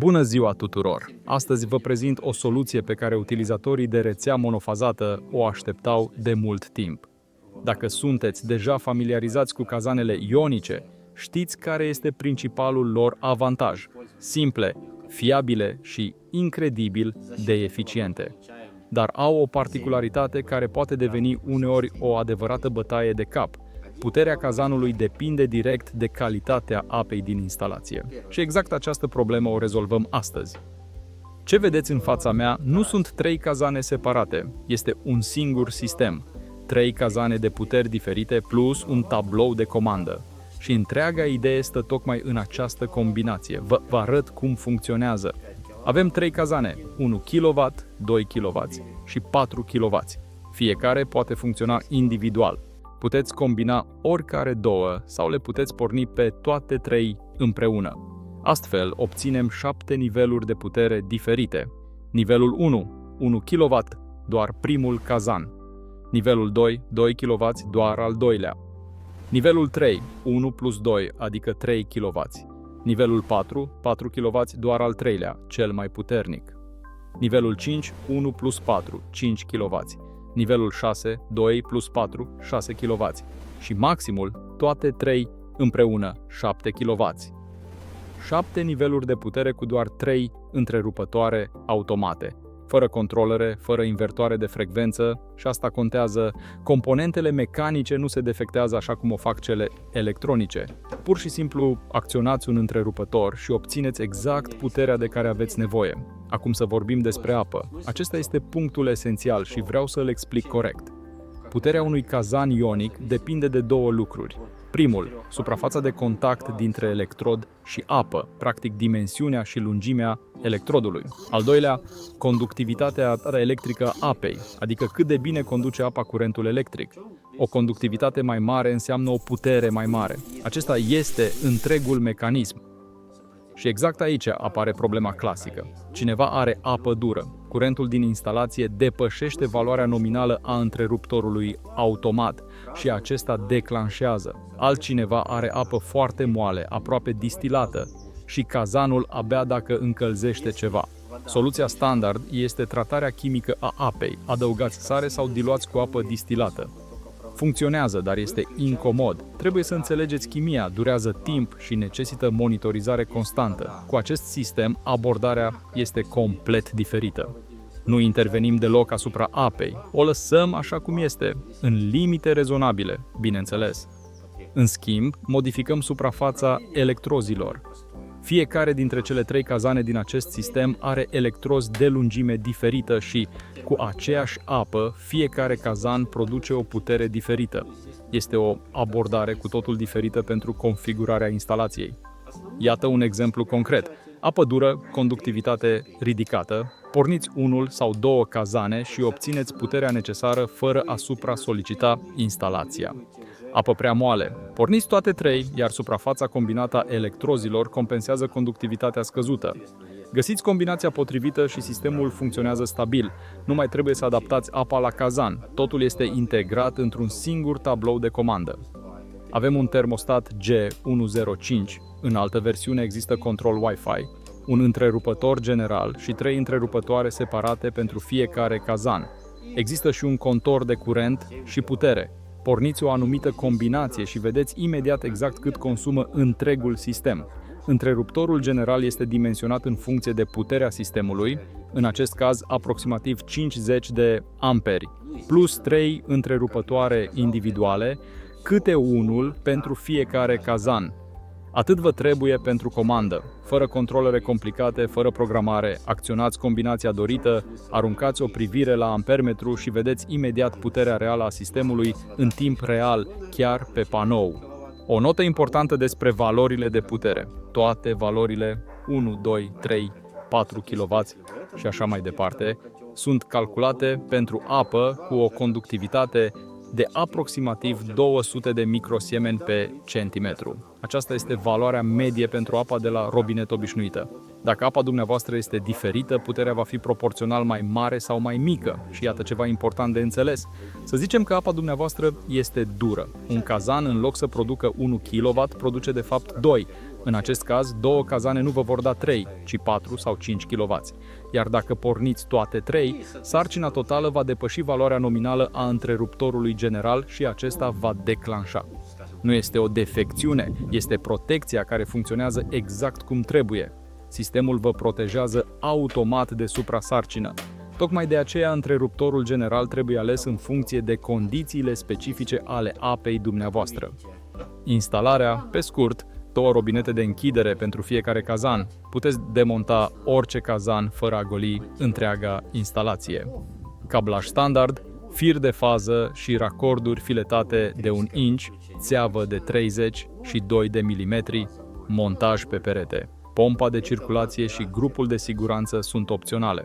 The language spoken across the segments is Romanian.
Bună ziua tuturor! Astăzi vă prezint o soluție pe care utilizatorii de rețea monofazată o așteptau de mult timp. Dacă sunteți deja familiarizați cu cazanele ionice, știți care este principalul lor avantaj: simple, fiabile și incredibil de eficiente. Dar au o particularitate care poate deveni uneori o adevărată bătaie de cap. Puterea cazanului depinde direct de calitatea apei din instalație. Și exact această problemă o rezolvăm astăzi. Ce vedeți în fața mea nu sunt 3 cazane separate, este un singur sistem. 3 cazane de puteri diferite plus un tablou de comandă. Și întreaga idee stă tocmai în această combinație. Vă arăt cum funcționează. Avem 3 cazane, 1 kW, 2 kW și 4 kW. Fiecare poate funcționa individual. Puteți combina oricare două sau le puteți porni pe toate 3 împreună. Astfel, obținem 7 niveluri de putere diferite. Nivelul 1, 1 kW, doar primul cazan. Nivelul 2, 2 kW, doar al doilea. Nivelul 3, 1 plus 2, adică 3 kW. Nivelul 4, 4 kW, doar al treilea, cel mai puternic. Nivelul 5, 1 plus 4, 5 kW. Nivelul 6, 2 plus 4, 6 kW. Și maximul, toate 3 împreună, 7 kW. 7 niveluri de putere cu doar 3 întrerupătoare automate, fără controlere, fără invertoare de frecvență, și asta contează. Componentele mecanice nu se defectează așa cum o fac cele electronice. Pur și simplu acționați un întrerupător și obțineți exact puterea de care aveți nevoie. Acum să vorbim despre apă. Acesta este punctul esențial și vreau să-l explic corect. Puterea unui cazan ionic depinde de două lucruri. Primul, suprafața de contact dintre electrod și apă, practic dimensiunea și lungimea electrodului. Al doilea, conductivitatea electrică a apei, adică cât de bine conduce apa curentul electric. O conductivitate mai mare înseamnă o putere mai mare. Acesta este întregul mecanism. Și exact aici apare problema clasică. Cineva are apă dură. Curentul din instalație depășește valoarea nominală a întreruptorului automat și acesta declanșează. Altcineva are apă foarte moale, aproape distilată, și cazanul abia dacă încălzește ceva. Soluția standard este tratarea chimică a apei. Adăugați sare sau diluați cu apă distilată. Funcționează, dar este incomod. Trebuie să înțelegeți chimia, durează timp și necesită monitorizare constantă. Cu acest sistem, abordarea este complet diferită. Nu intervenim deloc asupra apei, o lăsăm așa cum este, în limite rezonabile, bineînțeles. În schimb, modificăm suprafața electrozilor. Fiecare dintre cele 3 cazane din acest sistem are electrozi de lungime diferită și, cu aceeași apă, fiecare cazan produce o putere diferită. Este o abordare cu totul diferită pentru configurarea instalației. Iată un exemplu concret. Apă dură, conductivitate ridicată. Porniți unul sau 2 cazane și obțineți puterea necesară fără a supra-solicita instalația. Apă prea moale. Porniți toate 3, iar suprafața combinată a electrozilor compensează conductivitatea scăzută. Găsiți combinația potrivită și sistemul funcționează stabil. Nu mai trebuie să adaptați apa la cazan. Totul este integrat într-un singur tablou de comandă. Avem un termostat G105. În altă versiune există control Wi-Fi, un întrerupător general și 3 întrerupătoare separate pentru fiecare cazan. Există și un contor de curent și putere. Porniți o anumită combinație și vedeți imediat exact cât consumă întregul sistem. Întreruptorul general este dimensionat în funcție de puterea sistemului, în acest caz aproximativ 50 de amperi, plus 3 întrerupătoare individuale, câte unul pentru fiecare cazan. Atât vă trebuie pentru comandă. Fără controlere complicate, fără programare, acționați combinația dorită, aruncați o privire la ampermetru și vedeți imediat puterea reală a sistemului în timp real, chiar pe panou. O notă importantă despre valorile de putere. Toate valorile 1, 2, 3, 4 kW și așa mai departe sunt calculate pentru apă cu o conductivitate de aproximativ 200 de microsiemeni pe centimetru. Aceasta este valoarea medie pentru apa de la robinet obișnuită. Dacă apa dumneavoastră este diferită, puterea va fi proporțional mai mare sau mai mică. Și iată ceva important de înțeles. Să zicem că apa dumneavoastră este dură. Un cazan, în loc să producă 1 kW, produce de fapt 2. În acest caz, 2 cazane nu vă vor da 3, ci 4 sau 5 kW. Iar dacă porniți toate 3, sarcina totală va depăși valoarea nominală a întreruptorului general și acesta va declanșa. Nu este o defecțiune, este protecția care funcționează exact cum trebuie. Sistemul vă protejează automat de suprasarcină. Tocmai de aceea, întreruptorul general trebuie ales în funcție de condițiile specifice ale apei dumneavoastră. Instalarea, pe scurt, 2 robinete de închidere pentru fiecare cazan. Puteți demonta orice cazan fără a goli întreaga instalație. Cablaj standard, fir de fază și racorduri filetate de 1 inch, țeavă de 30 și 2 de milimetri, montaj pe perete. Pompa de circulație și grupul de siguranță sunt opționale.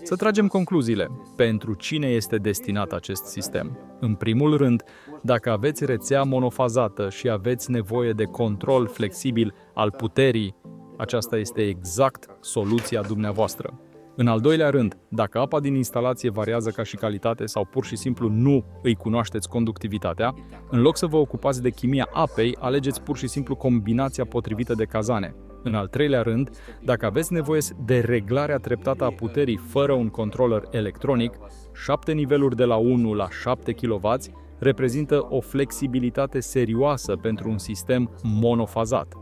Să tragem concluziile. Pentru cine este destinat acest sistem? În primul rând, dacă aveți rețea monofazată și aveți nevoie de control flexibil al puterii, aceasta este exact soluția dumneavoastră. În al doilea rând, dacă apa din instalație variază ca și calitate sau pur și simplu nu îi cunoașteți conductivitatea, în loc să vă ocupați de chimia apei, alegeți pur și simplu combinația potrivită de cazane. În al treilea rând, dacă aveți nevoie de reglarea treptată a puterii fără un controller electronic, 7 niveluri de la 1 la 7 kW reprezintă o flexibilitate serioasă pentru un sistem monofazat.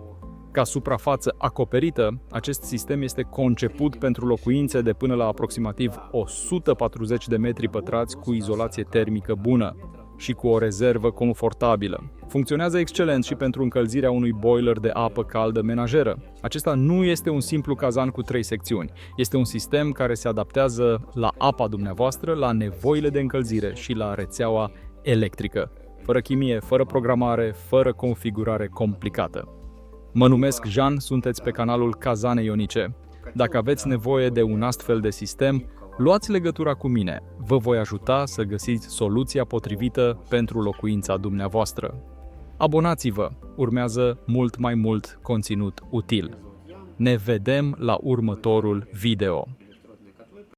Ca suprafață acoperită, acest sistem este conceput pentru locuințe de până la aproximativ 140 de metri pătrați cu izolație termică bună și cu o rezervă confortabilă. Funcționează excelent și pentru încălzirea unui boiler de apă caldă menajeră. Acesta nu este un simplu cazan cu 3 secțiuni. Este un sistem care se adaptează la apa dumneavoastră, la nevoile de încălzire și la rețeaua electrică, fără chimie, fără programare, fără configurare complicată. Mă numesc Jean, sunteți pe canalul Cazane Ionice. Dacă aveți nevoie de un astfel de sistem, luați legătura cu mine. Vă voi ajuta să găsiți soluția potrivită pentru locuința dumneavoastră. Abonați-vă! Urmează mult mai mult conținut util. Ne vedem la următorul video.